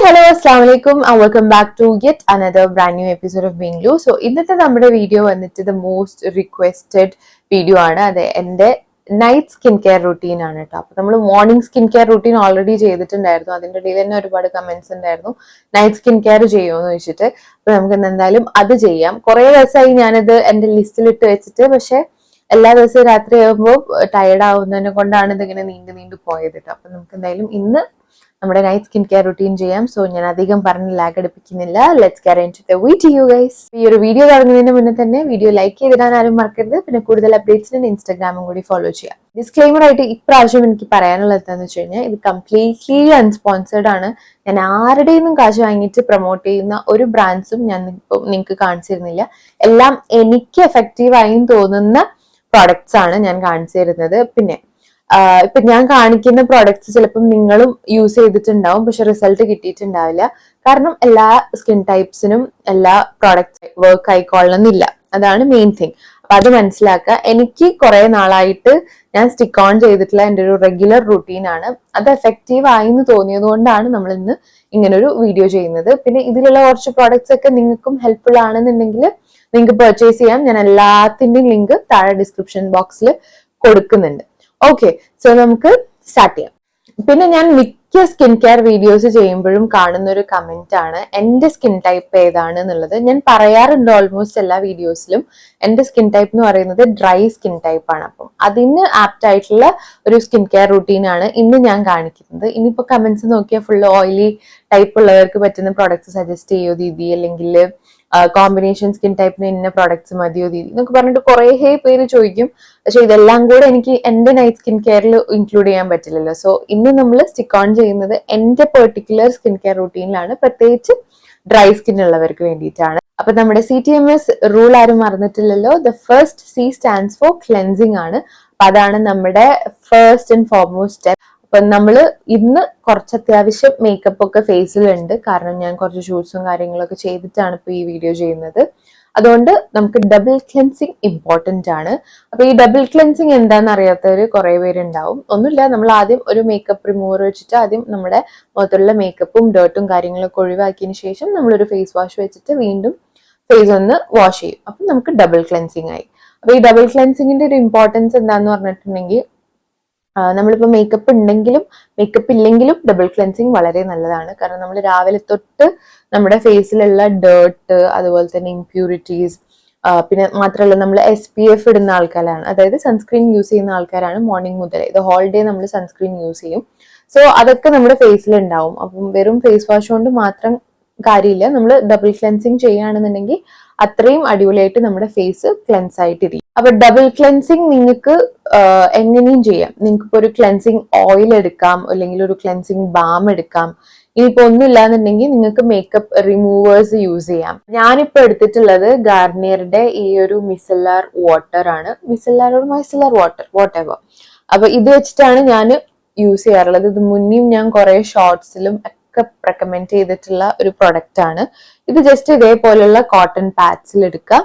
hello, assalamu alaikum and welcome back to yet another brand new episode of Binglu. So, ഇന്നത്തെ നമ്മുടെ video വന്നിട്ട് the most requested video ആണ്. അത് എൻ്റെ night skin care routine ആണ് കേട്ടോ. അപ്പോൾ നമ്മൾ morning skin care routine already ചെയ്തിട്ടുണ്ടായിരുന്നു. അതിൻ്റെ ഇടയിൽ തന്നെ ഒരുപാട് കമന്റ്സ് ഉണ്ടായിരുന്നു നൈറ്റ് സ്കിൻ കെയർ ചെയ്യുമെന്ന് വെച്ചിട്ട്. അപ്പോൾ നമുക്ക് എന്തായാലും അത് ചെയ്യാം. കുറേ ദിവസമായി ഞാനത് എൻ്റെ ലിസ്റ്റിലിട്ട് വെച്ചിട്ട്, പക്ഷെ എല്ലാ ദിവസവും രാത്രി ആകുമ്പോൾ ടയർഡ് ആവുന്നതിനെ കൊണ്ടാണ് ഇതിങ്ങനെ നീണ്ടു പോയത് കേട്ടോ. അപ്പം നമുക്ക് എന്തായാലും ഇന്ന് നമ്മുടെ നൈറ്റ് സ്കിൻ കെയർ റുട്ടീൻ ചെയ്യാം. സോ ഞാൻ അധികം പറഞ്ഞ് ലാഗ് അടുപ്പിക്കുന്നില്ല. Let's get into the video guys. ഈ ഒരു വീഡിയോ തുടങ്ങുന്നതിന് മുന്നേ തന്നെ വീഡിയോ ലൈക്ക് ചെയ്തിടാൻ ആരും മറക്കരുത്. പിന്നെ കൂടുതൽ അപ്ഡേറ്റ്സിന് ഇൻസ്റ്റാഗ്രാമും കൂടി ഫോളോ ചെയ്യാം. ഡിസ്ക്ലെയിമർ ആയിട്ട് ഇപ്രാവശ്യം എനിക്ക് പറയാനുള്ളത് എന്താണെന്ന് വെച്ച് കഴിഞ്ഞാൽ, ഇത് കംപ്ലീറ്റ്ലി അൺസ്പോൺസേർഡ് ആണ്. ഞാൻ ആരുടെയും കാശ് വാങ്ങിയിട്ട് പ്രൊമോട്ട് ചെയ്യുന്ന ഒരു ബ്രാൻഡ്സും ഞാൻ ഇപ്പോൾ നിങ്ങൾക്ക് കാണിച്ചു തരുന്നില്ല. എല്ലാം എനിക്ക് എഫക്റ്റീവായി തോന്നുന്ന പ്രോഡക്ട്സ് ആണ് ഞാൻ കാണിച്ചു തരുന്നത്. പിന്നെ ഇപ്പൊ ഞാൻ കാണിക്കുന്ന പ്രോഡക്ട്സ് ചിലപ്പം നിങ്ങളും യൂസ് ചെയ്തിട്ടുണ്ടാവും, പക്ഷെ റിസൾട്ട് കിട്ടിയിട്ടുണ്ടാവില്ല. കാരണം എല്ലാ സ്കിൻ ടൈപ്സിനും എല്ലാ പ്രോഡക്ട്സ് വർക്ക് ആയിക്കൊള്ളണമെന്നില്ല. അതാണ് മെയിൻ തിങ്. അപ്പൊ അത് മനസ്സിലാക്കുക. എനിക്ക് കുറെ നാളായിട്ട് ഞാൻ സ്റ്റിക്ക് ഓൺ ചെയ്തിട്ടുള്ള എൻ്റെ ഒരു റെഗുലർ റുട്ടീൻ ആണ്. അത് എഫക്റ്റീവ് ആയിന്ന് തോന്നിയത് കൊണ്ടാണ് നമ്മൾ ഇന്ന് ഇങ്ങനൊരു വീഡിയോ ചെയ്യുന്നത്. പിന്നെ ഇതിലുള്ള കുറച്ച് പ്രോഡക്ട്സ് ഒക്കെ നിങ്ങൾക്കും ഹെൽപ്ഫുൾ ആണെന്നുണ്ടെങ്കിൽ നിങ്ങൾക്ക് പർച്ചേസ് ചെയ്യാം. ഞാൻ എല്ലാത്തിന്റെയും ലിങ്ക് താഴെ ഡിസ്ക്രിപ്ഷൻ ബോക്സിൽ കൊടുക്കുന്നുണ്ട്. ഓക്കെ, സോ നമുക്ക് സ്റ്റാർട്ട് ചെയ്യാം. പിന്നെ ഞാൻ മിക്ക സ്കിൻ കെയർ വീഡിയോസ് ചെയ്യുമ്പോഴും കാണുന്ന ഒരു കമന്റ് ആണ് എന്റെ സ്കിൻ ടൈപ്പ് ഏതാണ് എന്നുള്ളത്. ഞാൻ പറയാറുണ്ട് ഓൾമോസ്റ്റ് എല്ലാ വീഡിയോസിലും. എന്റെ സ്കിൻ ടൈപ്പ് എന്ന് പറയുന്നത് ഡ്രൈ സ്കിൻ ടൈപ്പ് ആണ്. അപ്പം അതിന് ആപ്റ്റ് ആയിട്ടുള്ള ഒരു സ്കിൻ കെയർ റുട്ടീൻ ആണ് ഇന്ന് ഞാൻ കാണിക്കുന്നത്. ഇനിയിപ്പോ കമന്റ്സ് നോക്കിയാൽ ഫുള്ള് ഓയിലി ടൈപ്പ് ഉള്ളവർക്ക് പറ്റുന്ന പ്രോഡക്ട്സ് സജസ്റ്റ് ചെയ്യോ ദീദി, അല്ലെങ്കിൽ കോമ്പിനേഷൻ സ്കിൻ ടൈപ്പിന് ഇന്ന പ്രോഡക്ട്സ് മതിയോ ദീദി എന്നൊക്കെ പറഞ്ഞിട്ട് കുറേ പേര് ചോദിക്കും. പക്ഷെ ഇതെല്ലാം കൂടെ എനിക്ക് എന്റെ നൈറ്റ് സ്കിൻ കെയറിൽ ഇൻക്ലൂഡ് ചെയ്യാൻ പറ്റില്ലല്ലോ. സോ ഇന്ന് നമ്മൾ സ്റ്റിക്ക് ഓൺ ചെയ്യുന്നത് എന്റെ പെർട്ടിക്കുലർ സ്കിൻ കെയർ റൂട്ടീനിലാണ്, പ്രത്യേകിച്ച് ഡ്രൈ സ്കിൻ ഉള്ളവർക്ക് വേണ്ടിയിട്ടാണ്. അപ്പൊ നമ്മുടെ CTMS റൂൾ ആരും മറന്നിട്ടില്ലല്ലോ. The first C stands for cleansing ആണ്. അപ്പൊ അതാണ് നമ്മുടെ ഫസ്റ്റ് ആൻഡ് ഫോർമോസ്റ്റ് സ്റ്റെപ്പ്. അപ്പൊ നമ്മള് ഇന്ന് കുറച്ച് അത്യാവശ്യം മേക്കപ്പ് ഒക്കെ ഫേസിലുണ്ട്. കാരണം ഞാൻ കുറച്ച് ഷൂട്ട്സും കാര്യങ്ങളൊക്കെ ചെയ്തിട്ടാണ് ഇപ്പൊ ഈ വീഡിയോ ചെയ്യുന്നത്. അതുകൊണ്ട് നമുക്ക് ഡബിൾ ക്ലെൻസിങ് ഇമ്പോർട്ടന്റ് ആണ്. അപ്പൊ ഈ ഡബിൾ ക്ലെൻസിങ് എന്താണെന്ന് അറിയാത്തവര് കുറെ പേരുണ്ടാവും. ഒന്നുമില്ല, നമ്മൾ ആദ്യം ഒരു മേക്കപ്പ് റിമൂവർ വെച്ചിട്ട് ആദ്യം നമ്മുടെ മുഖത്തുള്ള മേക്കപ്പും ഡേർട്ടും കാര്യങ്ങളൊക്കെ ഒഴിവാക്കിയതിന് ശേഷം നമ്മളൊരു ഫേസ് വാഷ് വെച്ചിട്ട് വീണ്ടും ഫേസ് ഒന്ന് വാഷ് ചെയ്യും. അപ്പൊ നമുക്ക് ഡബിൾ ക്ലെൻസിങ് ആയി. അപ്പൊ ഈ ഡബിൾ ക്ലെൻസിങ്ങിന്റെ ഒരു ഇമ്പോർട്ടൻസ് എന്താന്ന് പറഞ്ഞിട്ടുണ്ടെങ്കിൽ, നമ്മളിപ്പോ മേക്കപ്പ് ഉണ്ടെങ്കിലും മേക്കപ്പ് ഇല്ലെങ്കിലും ഡബിൾ ക്ലെൻസിങ് വളരെ നല്ലതാണ്. കാരണം നമ്മൾ രാവിലെ തൊട്ട് നമ്മുടെ ഫേസിലുള്ള ഡേർട്ട്, അതുപോലെ തന്നെ ഇംപ്യൂരിറ്റീസ്, പിന്നെ മാത്രമല്ല നമ്മൾ SPF ഇടുന്ന ആൾക്കാരാണ്, അതായത് സൺസ്ക്രീൻ യൂസ് ചെയ്യുന്ന ആൾക്കാരാണ്. മോർണിംഗ് മുതൽ ഇത് ഹോൾ ഡേ നമ്മൾ സൺസ്ക്രീൻ യൂസ് ചെയ്യും. സോ അതൊക്കെ നമ്മുടെ ഫേസിൽ ഉണ്ടാവും. അപ്പം വെറും ഫേസ് വാഷ് കൊണ്ട് മാത്രം കാര്യമില്ല. നമ്മൾ ഡബിൾ ക്ലെൻസിങ് ചെയ്യുകയാണെന്നുണ്ടെങ്കിൽ അത്രയും അടിപൊളിയായിട്ട് നമ്മുടെ ഫേസ് ക്ലെൻസ് ആയിട്ടിരിക്കും. അപ്പൊ ഡബിൾ ക്ലെൻസിങ് നിങ്ങൾക്ക് എങ്ങനെയും ചെയ്യാം. നിങ്ങൾക്ക് ഇപ്പോൾ ഒരു ക്ലെൻസിങ് ഓയിൽ എടുക്കാം, അല്ലെങ്കിൽ ഒരു ക്ലെൻസിങ് ബാം എടുക്കാം. ഇനിയിപ്പോ ഒന്നുമില്ല എന്നുണ്ടെങ്കിൽ നിങ്ങൾക്ക് മേക്കപ്പ് റിമൂവേഴ്സ് യൂസ് ചെയ്യാം. ഞാനിപ്പോ എടുത്തിട്ടുള്ളത് ഗാർണിയറുടെ ഈ ഒരു മിസെല്ലാർ വാട്ടർ ആണ്. മിസെല്ലാർ വാട്ടർ വാട്ട് എവർ. അപ്പൊ ഇത് വെച്ചിട്ടാണ് ഞാൻ യൂസ് ചെയ്യാറുള്ളത്. ഇത് മുന്നേയും ഞാൻ കുറെ ഷോർട്സിലും ഒക്കെ റെക്കമെൻഡ് ചെയ്തിട്ടുള്ള ഒരു പ്രൊഡക്റ്റ് ആണ്. ഇത് ജസ്റ്റ് ഇതേപോലുള്ള കോട്ടൺ പാഡ്സിൽ എടുക്കുക,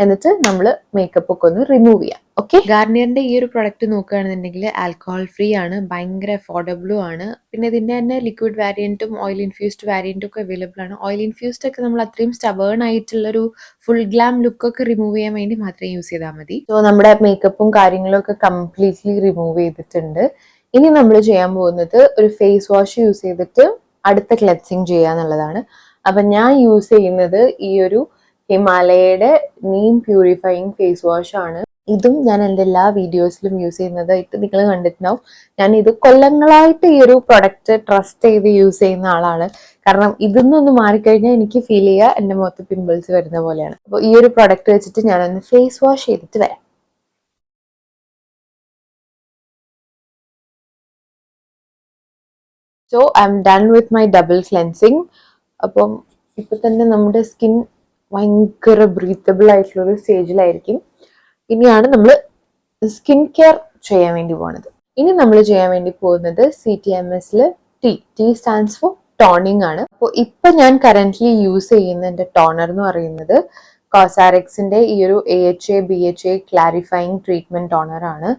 എന്നിട്ട് നമ്മൾ മേക്കപ്പ് ഒക്കെ ഒന്ന് റിമൂവ് ചെയ്യാം. ഓക്കെ, ഗാർണിയറിന്റെ ഈ ഒരു പ്രൊഡക്റ്റ് നോക്കുകയാണെന്നുണ്ടെങ്കിൽ ആൽക്കഹോൾ ഫ്രീ ആണ്, ഭയങ്കര അഫോർഡബിളും ആണ്. പിന്നെ ഇതിന്റെ തന്നെ ലിക്വിഡ് വാരിയന്റും ഓയിൽ ഇൻഫ്യൂസ്ഡ് വാരിയന്റും ഒക്കെ അവൈലബിൾ ആണ്. ഓയിൽ ഇൻഫ്യൂസ്ഡ് ഒക്കെ നമ്മൾ അത്രയും സ്റ്റബേൺ ആയിട്ടുള്ള ഒരു ഫുൾ ഗ്ലാം ലുക്ക് ഒക്കെ റിമൂവ് ചെയ്യാൻ വേണ്ടി മാത്രം യൂസ് ചെയ്താൽ മതി. സോ നമ്മുടെ മേക്കപ്പും കാര്യങ്ങളും ഒക്കെ കംപ്ലീറ്റ്ലി റിമൂവ് ചെയ്തിട്ടുണ്ട്. ഇനി നമ്മൾ ചെയ്യാൻ പോകുന്നത് ഒരു ഫേസ് വാഷ് യൂസ് ചെയ്തിട്ട് അടുത്ത ക്ലെൻസിങ് ചെയ്യാന്നുള്ളതാണ്. അപ്പൊ ഞാൻ യൂസ് ചെയ്യുന്നത് ഈ ഒരു ഹിമാലയയുടെ നീം പ്യൂരിഫൈയിങ് ഫേസ് വാഷ് ആണ്. ഇതും ഞാൻ എൻ്റെ എല്ലാ വീഡിയോസിലും യൂസ് ചെയ്യുന്നതായിട്ട് നിങ്ങൾ കണ്ടിട്ടുണ്ടാവും. ഞാൻ ഇത് കൊല്ലങ്ങളായിട്ട് ഈ ഒരു പ്രൊഡക്റ്റ് ട്രസ്റ്റ് ചെയ്ത് യൂസ് ചെയ്യുന്ന ആളാണ്. കാരണം ഇതൊന്നൊന്ന് മാറിക്കഴിഞ്ഞാൽ എനിക്ക് ഫീൽ ചെയ്യുക എൻ്റെ മുഖത്ത് പിമ്പിൾസ് വരുന്ന പോലെയാണ്. അപ്പോൾ ഈ ഒരു പ്രൊഡക്റ്റ് വെച്ചിട്ട് ഞാനൊന്ന് ഫേസ് വാഷ് ചെയ്തിട്ട് വരാം. So I M done with my double cleansing. അപ്പം ഇപ്പൊ തന്നെ നമ്മുടെ സ്കിൻ ഭയങ്കര ബ്രീത്തബിൾ ആയിട്ടുള്ള ഒരു സ്റ്റേജിലായിരിക്കും. ഇനിയാണ് നമ്മൾ സ്കിൻ കെയർ ചെയ്യാൻ വേണ്ടി പോകുന്നത്. ഇനി നമ്മൾ ചെയ്യാൻ വേണ്ടി പോകുന്നത് CTMSൽ ടി സ്റ്റാൻഡ്സ് ഫോർ ടോണിങ് ആണ്. അപ്പോൾ ഇപ്പൊ ഞാൻ കറന്റ്ലി യൂസ് ചെയ്യുന്ന എൻ്റെ ടോണർ എന്ന് പറയുന്നത് കോസാറെക്സിന്റെ ഈ ഒരു AHA BHA clarifying treatment toner ആണ്.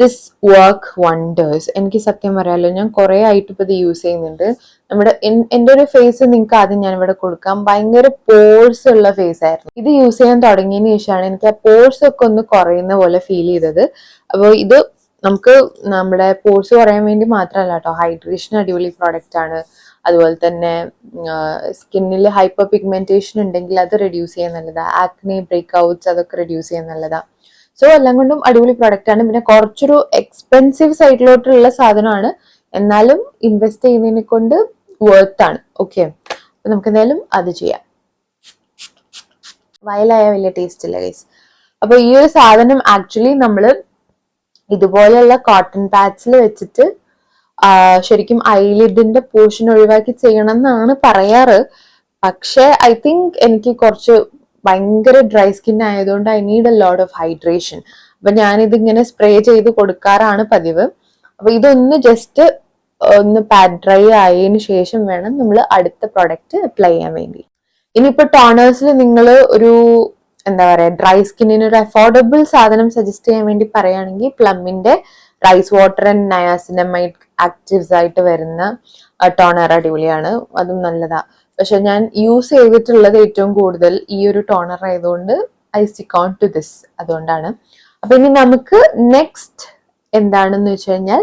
This work wonders. എനിക്ക് സത്യം പറയാലോ, ഞാൻ കുറെ ആയിട്ട് ഇപ്പൊ ഇത് യൂസ് ചെയ്യുന്നുണ്ട്. നമ്മുടെ എൻ്റെ ഒരു ഫേസ് നിങ്ങൾക്ക് ആദ്യം ഞാൻ ഇവിടെ കൊടുക്കാം. ഭയങ്കര പോഴ്സ് ഉള്ള ഫേസ് ആയിരുന്നു. ഇത് യൂസ് ചെയ്യാൻ തുടങ്ങിയതിന് ശേഷമാണ് എനിക്ക് ആ പോഴ്സ് ഒക്കെ ഒന്ന് കുറയുന്ന പോലെ ഫീൽ ചെയ്തത്. അപ്പോൾ ഇത് നമുക്ക് നമ്മുടെ പോഴ്സ് കുറയാൻ വേണ്ടി മാത്രമല്ല കേട്ടോ, ഹൈഡ്രേഷൻ അടിപൊളി പ്രോഡക്റ്റ് ആണ്. അതുപോലെ തന്നെ സ്കിന്നിൽ ഹൈപ്പർ പിഗ്മെന്റേഷൻ ഉണ്ടെങ്കിൽ അത് റെഡ്യൂസ് ചെയ്യാൻ നല്ലതാ. ആക്നെ ബ്രേക്ക് ഔട്ട്സ് അതൊക്കെ റെഡ്യൂസ് ചെയ്യാൻ നല്ലതാ. സോ എല്ലാം കൊണ്ടും അടിപൊളി പ്രൊഡക്റ്റ് ആണ്. പിന്നെ കുറച്ചൊരു എക്സ്പെൻസീവ് സൈഡിലോട്ടുള്ള സാധനമാണ്, എന്നാലും ഇൻവെസ്റ്റ് ചെയ്യുന്നതിനെ കൊണ്ട് വർത്ത് ആണ്. ഓക്കെ, അപ്പൊ നമുക്ക് എന്തായാലും അത് ചെയ്യാം. വയലായ വലിയ ടേസ്റ്റ് ഇല്ല ഗൈസ്. അപ്പൊ ഈ ഒരു സാധനം ആക്ച്വലി നമ്മള് ഇതുപോലെയുള്ള കോട്ടൺ പാഡ്സിൽ വെച്ചിട്ട് ശരിക്കും ഐലിഡിന്റെ പോർഷൻ ഒഴിവാക്കി ചെയ്യണം എന്നാണ് പറയാറ്. പക്ഷെ ഐ തിങ്ക് എനിക്ക് കുറച്ച് ഭയങ്കര ഡ്രൈ സ്കിൻ ആയതുകൊണ്ട് I need a lot of hydration. അപ്പൊ ഞാനിതിങ്ങനെ സ്പ്രേ ചെയ്ത് കൊടുക്കാറാണ് പതിവ്. അപ്പൊ ഇതൊന്ന് ജസ്റ്റ് ഒന്ന് പാഡ് ഡ്രൈ ആയതിനു ശേഷം വേണം നമ്മൾ അടുത്ത പ്രൊഡക്റ്റ് അപ്ലൈ ചെയ്യാൻ വേണ്ടി. ഇനിയിപ്പോ ടോണേഴ്സിൽ നിങ്ങൾ ഒരു എന്താ പറയാ ഡ്രൈ സ്കിന്നിന് ഒരു അഫോർഡബിൾ സാധനം സജസ്റ്റ് ചെയ്യാൻ വേണ്ടി പറയുകയാണെങ്കിൽ പ്ലമ്മിന്റെ rice water and niacinamide actives ആയിട്ട് വരുന്ന ടോണർ അടിപൊളിയാണ്, അതും നല്ലതാ. പക്ഷെ ഞാൻ യൂസ് ചെയ്തിട്ടുള്ളത് ഏറ്റവും കൂടുതൽ ഈ ഒരു ടോണർ ആയതുകൊണ്ട് I stick on to this, അതുകൊണ്ടാണ്. അപ്പൊ ഇനി നമുക്ക് നെക്സ്റ്റ് എന്താണെന്ന് വെച്ച് കഴിഞ്ഞാൽ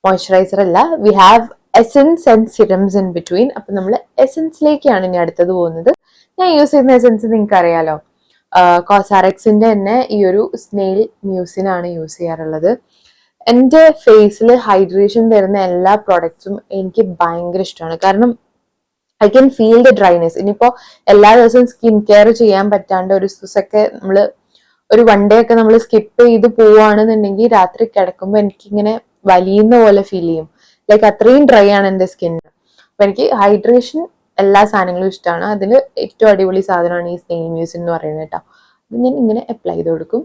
മോയ്സ്ചറൈസർ അല്ല, we have essence and serums in between. അപ്പൊ നമ്മൾ എസെൻസിലേക്കാണ് ഇനി അടുത്തത് പോകുന്നത്. ഞാൻ യൂസ് ചെയ്യുന്ന എസെൻസ് നിങ്ങൾക്ക് അറിയാലോ, കോസാറെക്സിന്റെ തന്നെ ഈ ഒരു സ്നെയിൽ മ്യൂസിനാണ് യൂസ് ചെയ്യാറുള്ളത്. എൻ്റെ ഫേസിൽ ഹൈഡ്രേഷൻ തരുന്ന എല്ലാ പ്രോഡക്ട്സും എനിക്ക് ഭയങ്കര ഇഷ്ടമാണ്. കാരണം I can feel the dryness. ഇനിയിപ്പോ എല്ലാ ദിവസവും സ്കിൻ കെയർ ചെയ്യാൻ പറ്റാണ്ട് ഒരു ദിവസമൊക്കെ നമ്മള് ഒരു വൺ ഡേ ഒക്കെ നമ്മൾ സ്കിപ്പ് ചെയ്ത് പോവുകയാണെന്നുണ്ടെങ്കിൽ രാത്രി കിടക്കുമ്പോൾ എനിക്കിങ്ങനെ വലിയുന്ന പോലെ ഫീൽ ചെയ്യും. ലൈക്ക് അത്രയും ഡ്രൈ ആണ് എൻ്റെ സ്കിൻ. അപ്പൊ എനിക്ക് ഹൈഡ്രേഷൻ എല്ലാ സാധനങ്ങളും ഇഷ്ടമാണ്. അതിൽ ഏറ്റവും അടിപൊളി സാധനമാണ് ഈ സ്നെയിൽ മ്യൂസിൻ എന്ന് പറയുന്നത് കേട്ടോ. അത് ഞാൻ ഇങ്ങനെ അപ്ലൈ ചെയ്ത് കൊടുക്കും.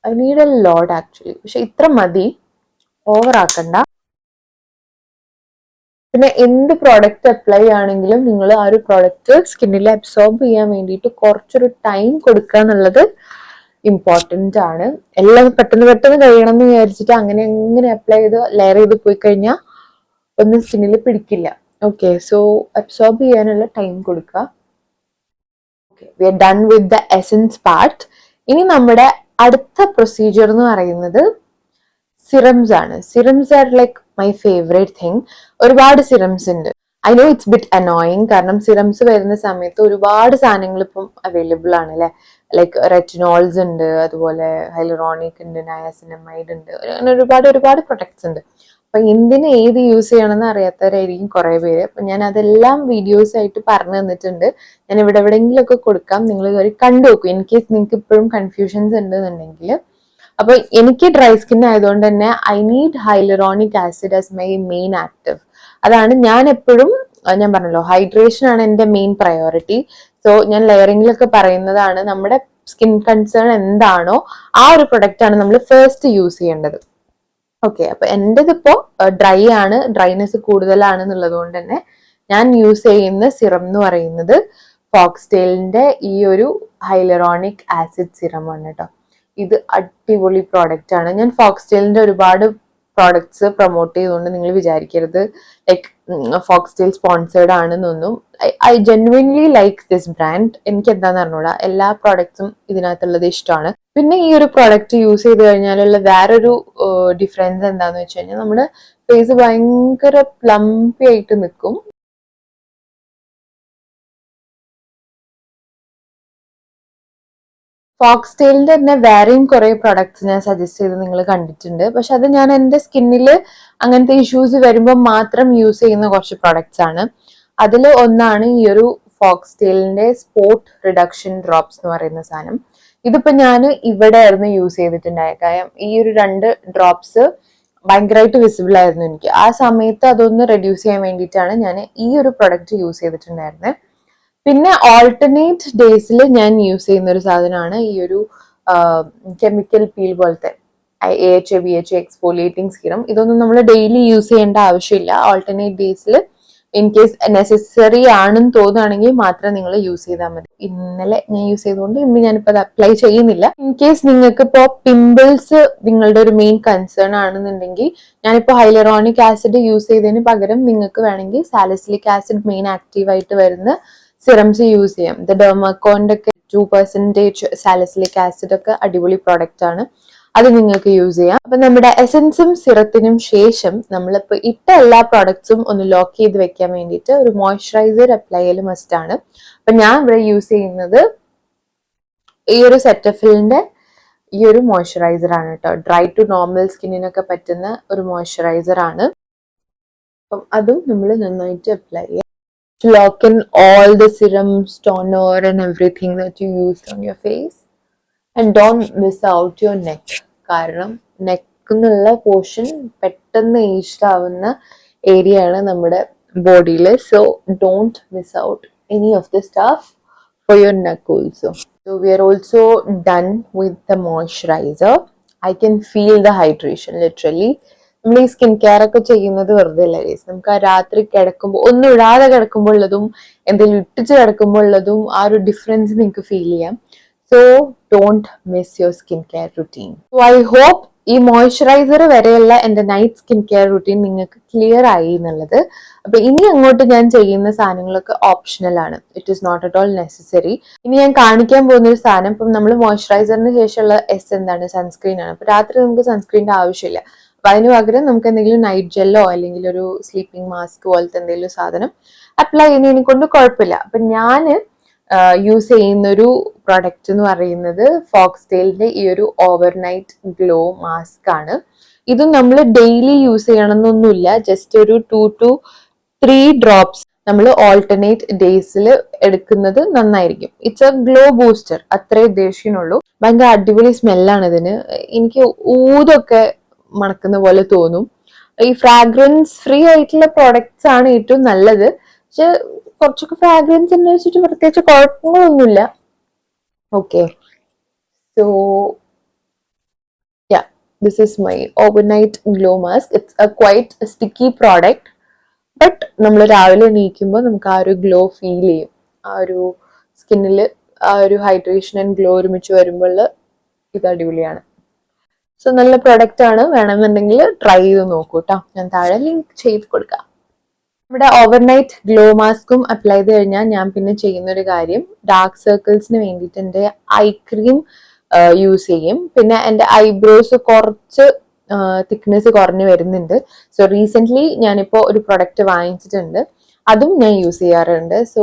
I need A load actually, പക്ഷെ ഇത്ര മതി, ഓവർ ആക്കണ്ട. പിന്നെ എന്ത് പ്രോഡക്റ്റ് അപ്ലൈ ആണെങ്കിലും നിങ്ങൾ ആ ഒരു പ്രോഡക്റ്റ് സ്കിന്നിൽ അബ്സോർബ് ചെയ്യാൻ വേണ്ടിയിട്ട് കുറച്ചൊരു ടൈം കൊടുക്കുക എന്നുള്ളത് ഇമ്പോർട്ടൻ്റ് ആണ്. എല്ലാം പെട്ടെന്ന് പെട്ടെന്ന് കഴിയണം എന്ന് വിചാരിച്ചിട്ട് അങ്ങനെ അപ്ലൈ ചെയ്ത് ലെയർ ചെയ്ത് പോയി കഴിഞ്ഞാൽ ഒന്നും സ്കിന്നിൽ പിടിക്കില്ല. ഓക്കെ, സോ അബ്സോർബ് ചെയ്യാനുള്ള ടൈം കൊടുക്കുക. Okay, we are done with the essence part. ഇനി നമ്മുടെ അടുത്ത പ്രൊസീജിയർ എന്ന് പറയുന്നത് സിറംസ് ആണ്. Serums are like my favourite thing. ഒരുപാട് സിറംസ് ഉണ്ട്. I know it's bit annoying, കാരണം സിറംസ് വരുന്ന സമയത്ത് ഒരുപാട് സാധനങ്ങൾ ഇപ്പം അവൈലബിൾ ആണ് അല്ലെ. ലൈക്ക് റെറ്റിനോൾസ് ഉണ്ട്, അതുപോലെ ഹൈലറോണിക് ഉണ്ട്, നയാസിനമൈഡ് ഉണ്ട്, അങ്ങനെ ഒരുപാട് പ്രൊഡക്ട്സ് ഉണ്ട്. അപ്പൊ എന്തിന് ഏത് യൂസ് ചെയ്യണമെന്ന് അറിയാത്തവരായിരിക്കും കുറെ പേര്. അപ്പൊ ഞാൻ അതെല്ലാം വീഡിയോസ് ആയിട്ട് പറഞ്ഞു തന്നിട്ടുണ്ട്. ഞാൻ എവിടെയെങ്കിലും ഒക്കെ കൊടുക്കാം, നിങ്ങൾ കയറി കണ്ടു നോക്കും ഇൻ കേസ് നിങ്ങൾക്ക് ഇപ്പോഴും കൺഫ്യൂഷൻസ് ഉണ്ടെന്നുണ്ടെങ്കിൽ. അപ്പൊ എനിക്ക് ഡ്രൈ സ്കിൻ ആയതുകൊണ്ട് തന്നെ I need hyaluronic acid as my main active. അതാണ് ഞാൻ എപ്പോഴും, ഞാൻ പറഞ്ഞല്ലോ ഹൈഡ്രേഷൻ ആണ് എൻ്റെ മെയിൻ പ്രയോറിറ്റി. സോ ഞാൻ ലെയറിങ്ങിലൊക്കെ പറയുന്നതാണ്, നമ്മുടെ സ്കിൻ കൺസേൺ എന്താണോ ആ ഒരു പ്രൊഡക്റ്റ് ആണ് നമ്മൾ ഫസ്റ്റ് യൂസ് ചെയ്യേണ്ടത്. ഓക്കെ, അപ്പൊ എൻ്റെതിപ്പോ ഡ്രൈ ആണ്, ഡ്രൈനെസ് കൂടുതലാണ് എന്നുള്ളത് കൊണ്ട് തന്നെ ഞാൻ യൂസ് ചെയ്യുന്ന സിറം എന്ന് പറയുന്നത് ഫോക്സ്ടെയിലിന്റെ ഈ ഒരു ഹൈലറോണിക് ആസിഡ് സിറം ആണ് കേട്ടോ. ഇത് അടിപൊളി പ്രോഡക്റ്റ് ആണ്. ഞാൻ ഫോക്സ്ടെയിലിന്റെ ഒരുപാട് പ്രോഡക്ട്സ് പ്രൊമോട്ട് ചെയ്തുകൊണ്ട് നിങ്ങൾ വിചാരിക്കരുത് ലൈക്ക് ഫോക്സ്ടെയിൽ സ്പോൺസേർഡ് ആണെന്നൊന്നും. I genuinely like this brand. എനിക്ക് എന്താന്ന് പറഞ്ഞൂടാ, എല്ലാ പ്രോഡക്ട്സും ഇതിനകത്തുള്ളത് ഇഷ്ടമാണ്. പിന്നെ ഈ ഒരു പ്രോഡക്റ്റ് യൂസ് ചെയ്ത് കഴിഞ്ഞാലുള്ള വേറൊരു ഡിഫറൻസ് എന്താന്ന് വെച്ച് കഴിഞ്ഞാൽ നമ്മുടെ ഫേസ് ഭയങ്കര പ്ലംപി ആയിട്ട് നിൽക്കും. ഫോക്സ്ടെയിലിന്റെ തന്നെ വേറെയും കുറെ പ്രൊഡക്ട്സ് ഞാൻ സജസ്റ്റ് ചെയ്ത് നിങ്ങൾ കണ്ടിട്ടുണ്ട്. പക്ഷെ അത് ഞാൻ എൻ്റെ സ്കിന്നിൽ അങ്ങനത്തെ ഇഷ്യൂസ് വരുമ്പോൾ മാത്രം യൂസ് ചെയ്യുന്ന കുറച്ച് പ്രൊഡക്ട്സ് ആണ്. അതിൽ ഒന്നാണ് ഈ ഒരു ഫോക്സ്ടെയിലിന്റെ സ്പോട്ട് റിഡക്ഷൻ ഡ്രോപ്സ് എന്ന് പറയുന്ന സാധനം. ഇതിപ്പോ ഞാൻ ഇവിടെ ആയിരുന്നു യൂസ് ചെയ്തിട്ടുണ്ടായ കാര്യം. ഈ ഒരു 2 ഡ്രോപ്സ് ഭയങ്കരമായിട്ട് വിസിബിൾ ആയിരുന്നു എനിക്ക്. ആ സമയത്ത് അതൊന്ന് റെഡ്യൂസ് ചെയ്യാൻ വേണ്ടിയിട്ടാണ് ഞാൻ ഈ ഒരു പ്രൊഡക്റ്റ് യൂസ് ചെയ്തിട്ടുണ്ടായിരുന്നത്. പിന്നെ ഓൾട്ടർനേറ്റ് ഡേയ്സിൽ ഞാൻ യൂസ് ചെയ്യുന്ന ഒരു സാധനമാണ് ഈ ഒരു കെമിക്കൽ പീൽ പോലത്തെ AHA BHA എക്സ്ഫോലിയേറ്റിംഗ് സീറം. ഇതൊന്നും നമ്മൾ ഡെയിലി യൂസ് ചെയ്യേണ്ട ആവശ്യമില്ല. ഓൾട്ടർനേറ്റ് ഡേയ്സിൽ ഇൻ കേസ് നെസസറി ആണെന്ന് തോന്നുകയാണെങ്കിൽ മാത്രം നിങ്ങൾ യൂസ് ചെയ്താൽ മതി. ഇന്നലെ ഞാൻ യൂസ് ചെയ്തുകൊണ്ട് ഇന്ന് ഞാനിപ്പോൾ അത് അപ്ലൈ ചെയ്യുന്നില്ല. ഇൻ കേസ് നിങ്ങൾക്ക് ഇപ്പോൾ പിമ്പിൾസ് നിങ്ങളുടെ ഒരു മെയിൻ കൺസേൺ ആണെന്നുണ്ടെങ്കിൽ ഞാനിപ്പോൾ ഹൈലറോണിക് ആസിഡ് യൂസ് ചെയ്തതിന് പകരം നിങ്ങൾക്ക് വേണമെങ്കിൽ സാലിസിലിക് ആസിഡ് മെയിൻ ആക്റ്റീവ് ആയിട്ട് വരുന്ന സിറംസ് യൂസ് ചെയ്യാം. ഇത് ഡെർമക്കോണിന്റെ ഒക്കെ 2% സാലിസിലിക് ആസിഡ് ഒക്കെ അടിപൊളി പ്രോഡക്റ്റ് ആണ്, അത് നിങ്ങൾക്ക് യൂസ് ചെയ്യാം. അപ്പൊ നമ്മുടെ എസൻസും സിറത്തിനും ശേഷം നമ്മളിപ്പോ ഇട്ട എല്ലാ പ്രോഡക്ട്സും ഒന്ന് ലോക്ക് ചെയ്ത് വെക്കാൻ വേണ്ടിയിട്ട് ഒരു മോയ്സ്ചറൈസർ അപ്ലൈ ചെയ്യൽ മസ്റ്റ് ആണ്. അപ്പൊ ഞാൻ ഇവിടെ യൂസ് ചെയ്യുന്നത് ഈ ഒരു സെറ്റഫിലിന്റെ ഈ ഒരു മോയ്സ്ചറൈസർ ആണ് കേട്ടോ. ഡ്രൈ ടു നോർമൽ സ്കിന്നിനൊക്കെ പറ്റുന്ന ഒരു മോയ്സ്ചറൈസർ ആണ്. അപ്പം അതും നമ്മൾ നന്നായിട്ട് അപ്ലൈ ചെയ്യാം. Lock in all the serums, toner and everything that you use on your face. And don't miss out your neck. കാരണം നെക്കിനുള്ള പോർഷൻ പെട്ടെന്ന് ഏജ്ഡ് ആവുന്ന ഏരിയ ആണ് നമ്മുടെ ബോഡിയിൽ. So don't miss out any of the staff for your neck also. So we are also done with the moisturiser. I can feel the hydration literally. നമ്മൾ ഈ skin care ഒക്കെ ചെയ്യുന്നത് വെറുതെ അല്ല ഗൈസ്. നമുക്ക് ആ രാത്രി കിടക്കുമ്പോൾ ഒന്നും ഇടാതെ കിടക്കുമ്പോൾ ഉള്ളതും എന്തെങ്കിലും ഇട്ടിച്ച് കിടക്കുമ്പോൾ ഉള്ളതും ആ ഒരു ഡിഫറൻസ് നിങ്ങൾക്ക് ഫീൽ ചെയ്യാം. So don't miss your skin care routine. So I hope ഈ മോയ്സ്ചറൈസർ വരെയുള്ള എന്റെ നൈറ്റ് സ്കിൻ കെയർ റുട്ടീൻ നിങ്ങൾക്ക് ക്ലിയർ ആയി എന്നുള്ളത്. അപ്പൊ ഇനി അങ്ങോട്ട് ഞാൻ ചെയ്യുന്ന സാധനങ്ങളൊക്കെ ഓപ്ഷണൽ ആണ്. It is not at all necessary. ഇനി ഞാൻ കാണിക്കാൻ പോകുന്ന ഒരു സാധനം, ഇപ്പം നമ്മൾ മോയ്സ്ചറൈസറിന് ശേഷമുള്ള എന്താണ്, സൺസ്ക്രീൻ ആണ്. അപ്പൊ രാത്രി നമുക്ക് സൺസ്ക്രീനിന്റെ ആവശ്യമില്ല. അപ്പൊ അതിന് പകരം നമുക്ക് എന്തെങ്കിലും നൈറ്റ് ജെല്ലോ അല്ലെങ്കിൽ ഒരു സ്ലീപ്പിംഗ് മാസ്ക് പോലത്തെ എന്തെങ്കിലും സാധനം അപ്ലൈ ചെയ്യുന്നതിനെ കൊണ്ട് കുഴപ്പമില്ല. അപ്പൊ ഞാൻ യൂസ് ചെയ്യുന്ന ഒരു പ്രൊഡക്റ്റ് എന്ന് പറയുന്നത് ഫോക്സ്ടെയിലിന്റെ ഈ ഒരു ഓവർനൈറ്റ് ഗ്ലോ മാസ്ക് ആണ്. ഇതും നമ്മൾ ഡെയിലി യൂസ് ചെയ്യണമെന്നൊന്നുമില്ല. ജസ്റ്റ് ഒരു 2 to 3 ഡ്രോപ്സ് നമ്മൾ ഓൾട്ടർനേറ്റ് ഡേയ്സിൽ എടുക്കുന്നത് നന്നായിരിക്കും. ഇറ്റ്സ് എ ഗ്ലോ ബൂസ്റ്റർ, അത്രേ ഉദ്ദേശിക്കുന്നുള്ളൂ. ഭയങ്കര അടിപൊളി സ്മെല്ലാണ് ഇതിന്. എനിക്ക് ഊതൊക്കെ മണക്കുന്ന പോലെ തോന്നും. ഈ ഫ്രാഗ്രൻസ് ഫ്രീ ആയിട്ടുള്ള പ്രോഡക്ട്സ് ആണ് ഏറ്റവും നല്ലത്. പക്ഷെ കുറച്ചൊക്കെ ഫ്രാഗ്രൻസ് എന്ന് വെച്ചിട്ട് പ്രത്യേകിച്ച് കുഴപ്പങ്ങളൊന്നുമില്ല. Okay, so yeah, this is my overnight glow mask. It's a quite sticky product, but നമ്മൾ രാവിലെ എണീക്കുമ്പോൾ നമുക്ക് ആ ഒരു ഗ്ലോ ഫീൽ ചെയ്യും. ആ ഒരു സ്കിന്നിൽ ആ ഒരു ഹൈഡ്രേഷൻ ആൻഡ് ഗ്ലോ ഒരുമിച്ച് വരുമ്പോൾ ഇത് അടിപൊളിയാണ്. സോ നല്ല പ്രൊഡക്റ്റ് ആണ്, വേണമെന്നുണ്ടെങ്കിൽ ട്രൈ ചെയ്ത് നോക്കൂ കേട്ടോ. ഞാൻ താഴെ ലിങ്ക് ചെയ്ത് കൊടുക്കാം. നമ്മുടെ ഓവർനൈറ്റ് ഗ്ലോ മാസ്കും അപ്ലൈ ചെയ്ത് കഴിഞ്ഞാൽ ഞാൻ പിന്നെ ചെയ്യുന്ന ഒരു കാര്യം, ഡാർക്ക് സർക്കിൾസിന് വേണ്ടിയിട്ട് എൻ്റെ ഐ ക്രീം യൂസ് ചെയ്യും. പിന്നെ എൻ്റെ ഐബ്രോസ് കുറച്ച് തിക്നെസ് കുറഞ്ഞു വരുന്നുണ്ട്. സോ റീസെന്റ് ഞാനിപ്പോൾ ഒരു പ്രൊഡക്റ്റ് വാങ്ങിച്ചിട്ടുണ്ട്, അതും ഞാൻ യൂസ് ചെയ്യാറുണ്ട്. സോ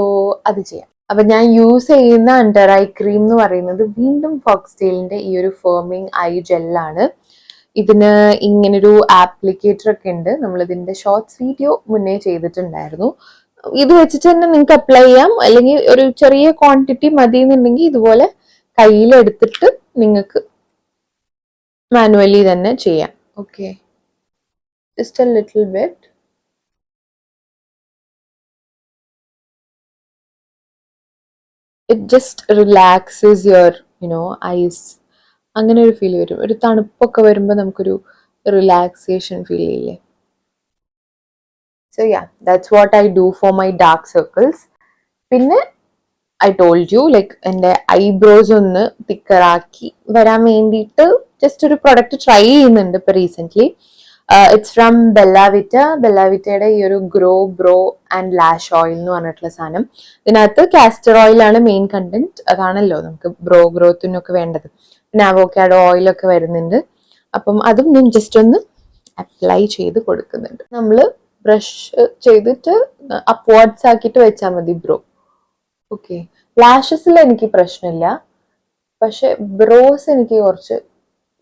അത് ചെയ്യാം. അപ്പൊ ഞാൻ യൂസ് ചെയ്യുന്ന അണ്ടർ ഐ ക്രീം എന്ന് പറയുന്നത് വീണ്ടും ഫോക്സ്ടെയിലിന്റെ ഈ ഒരു ഫേമിംഗ് ഐ ജെല്ലാണ്. ഇതിന് ഇങ്ങനൊരു ആപ്ലിക്കേറ്റർ ഒക്കെ ഉണ്ട്. നമ്മൾ ഇതിന്റെ ഷോർട്സ് വീഡിയോ മുന്നേ ചെയ്തിട്ടുണ്ടായിരുന്നു. ഇത് വെച്ചിട്ട് തന്നെ നിങ്ങൾക്ക് അപ്ലൈ ചെയ്യാം, അല്ലെങ്കിൽ ഒരു ചെറിയ ക്വാണ്ടിറ്റി മതി എന്നുണ്ടെങ്കിൽ ഇതുപോലെ കയ്യിലെടുത്തിട്ട് നിങ്ങൾക്ക് മാനുവലി തന്നെ ചെയ്യാം. Okay, just A little bit. It just relaxes your eyes. അങ്ങനെ ഒരു ഫീൽ വരും. ഒരു തണുപ്പൊക്കെ വരുമ്പോൾ നമുക്കൊരു റിലാക്സേഷൻ ഫീൽ ചെയ്യില്ലേ. So yeah, that's what I do for my dark circles. പിന്നെ ഐ ടോൾഡ് യു, ലൈക്ക് എൻ്റെ ഐബ്രോസ് ഒന്ന് തിക്കറാക്കി വരാൻ വേണ്ടിയിട്ട് ജസ്റ്റ് ഒരു പ്രൊഡക്റ്റ് ട്രൈ ചെയ്യുന്നുണ്ട് ഇപ്പൊ റീസെന്റ്. It's from Bellavita. ബെല്ലാവിറ്റയുടെ ഈ ഒരു grow brow and lash oil എന്ന് പറഞ്ഞിട്ടുള്ള സാധനം. ഇതിനകത്ത് കാസ്റ്റർ ഓയിലാണ് മെയിൻ കണ്ടന്റ്. അതാണല്ലോ നമുക്ക് ബ്രോ ഗ്രോത്തിനൊക്കെ വേണ്ടത്. പിന്നെ അവോക്കാഡോ ഓയിലൊക്കെ വരുന്നുണ്ട്. അപ്പം അതും ഞാൻ ജസ്റ്റ് ഒന്ന് അപ്ലൈ ചെയ്ത് കൊടുക്കുന്നുണ്ട്. നമ്മൾ ബ്രഷ് ചെയ്തിട്ട് അപ്വാർഡ്സ് ആക്കിയിട്ട് വെച്ചാൽ മതി ബ്രോ. ഓക്കെ, ലാഷസിൽ എനിക്ക് പ്രശ്നമില്ല, പക്ഷെ ബ്രോസ് എനിക്ക് കുറച്ച്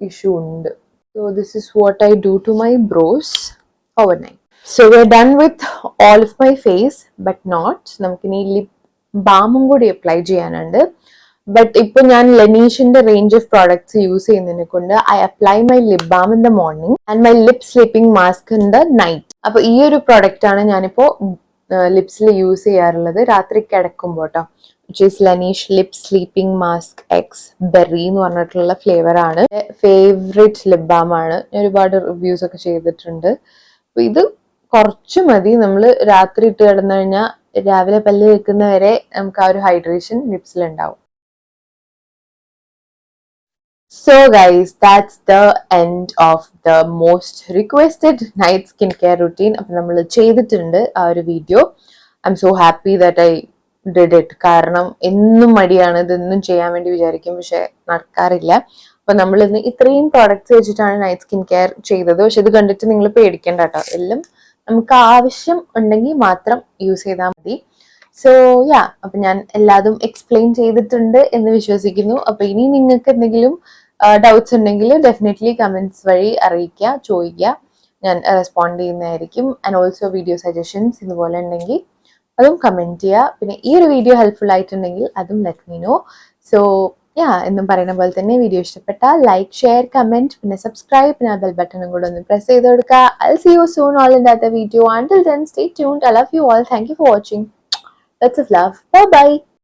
ഇഷ്യൂ ഉണ്ട്. So this is what I do to my brows overnight. So we're done with all of my face, but not. നമുക്കിനി ലിപ് ബാമും കൂടി അപ്ലൈ ചെയ്യാനുണ്ട്. ബട്ട് ഇപ്പൊ ഞാൻ ലെനീഷിന്റെ റേഞ്ച് ഓഫ് പ്രോഡക്ട്സ് യൂസ് ചെയ്യുന്നതിനെ കൊണ്ട് I apply my lip balm in the morning and my lip sleeping mask in the night. അപ്പൊ ഈ ഒരു പ്രൊഡക്റ്റ് ആണ് ഞാനിപ്പോ ലിപ്സിൽ യൂസ് ചെയ്യാറുള്ളത് രാത്രി കിടക്കുമ്പോൾ കേട്ടോ. which is Laneige Lip Sleeping Mask X Berry എന്ന് പറഞ്ഞിട്ടുള്ള ഫ്ലേവർ ആണ്. ഫേവറേറ്റ് ലിപ് ബാം ആണ്. ഞാൻ ഒരുപാട് റിവ്യൂസ് ഒക്കെ ചെയ്തിട്ടുണ്ട്. അപ്പൊ ഇത് കുറച്ച് മതി. നമ്മൾ രാത്രി ഇട്ട് കിടന്നു കഴിഞ്ഞാൽ രാവിലെ പല്ല് വെക്കുന്നവരെ നമുക്ക് ആ ഒരു ഹൈഡ്രേഷൻ ലിപ്സിൽ ഉണ്ടാവും. So guys, that's the end of the most requested night skincare routine. അപ്പം നമ്മൾ ചെയ്തിട്ടുണ്ട് ആ ഒരു video. I M so happy that I did it. കാരണം എന്നും മടിയാണ്, ഇതൊന്നും ചെയ്യാൻ വേണ്ടി വിചാരിക്കും, പക്ഷെ നടക്കാറില്ല. അപ്പൊ നമ്മൾ ഇന്ന് ഇത്രയും പ്രോഡക്ട്സ് വെച്ചിട്ടാണ് നൈറ്റ് സ്കിൻ കെയർ ചെയ്തത്. പക്ഷെ ഇത് കണ്ടിട്ട് നിങ്ങൾ പേടിക്കേണ്ട കേട്ടോ, എല്ലാം നമുക്ക് ആവശ്യം ഉണ്ടെങ്കിൽ മാത്രം യൂസ് ചെയ്താൽ മതി. സോ യാ, അപ്പൊ ഞാൻ എല്ലാതും എക്സ്പ്ലെയിൻ ചെയ്തിട്ടുണ്ട് എന്ന് വിശ്വസിക്കുന്നു. അപ്പൊ ഇനി നിങ്ങൾക്ക് എന്തെങ്കിലും ഡൗട്ട്സ് ഉണ്ടെങ്കിൽ ഡെഫിനറ്റ്ലി കമന്റ്സ് വഴി അറിയിക്കുക, ചോദിക്കുക, ഞാൻ റെസ്പോണ്ട് ചെയ്യുന്നതായിരിക്കും. ആൻഡ് ഓൾസോ വീഡിയോ സജഷൻസ് ഇതുപോലെ ഉണ്ടെങ്കിൽ അതും കമന്റ് ചെയ്യുക. പിന്നെ ഈ ഒരു വീഡിയോ ഹെൽപ്ഫുൾ ആയിട്ടുണ്ടെങ്കിൽ അതും let me know. So yeah, എന്നും പറയുന്ന പോലെ തന്നെ വീഡിയോ ഇഷ്ടപ്പെട്ടാൽ ലൈക്ക്, ഷെയർ, കമന്റ്, പിന്നെ സബ്സ്ക്രൈബ്, പിന്നെ ബെൽ ബട്ടണും കൂടെ ഒന്ന് പ്രസ് ചെയ്ത് കൊടുക്കുക. I'll see you soon all in the other video. Until then, stay tuned. I love you all. Thank you for watching. Lots of love. Bye bye.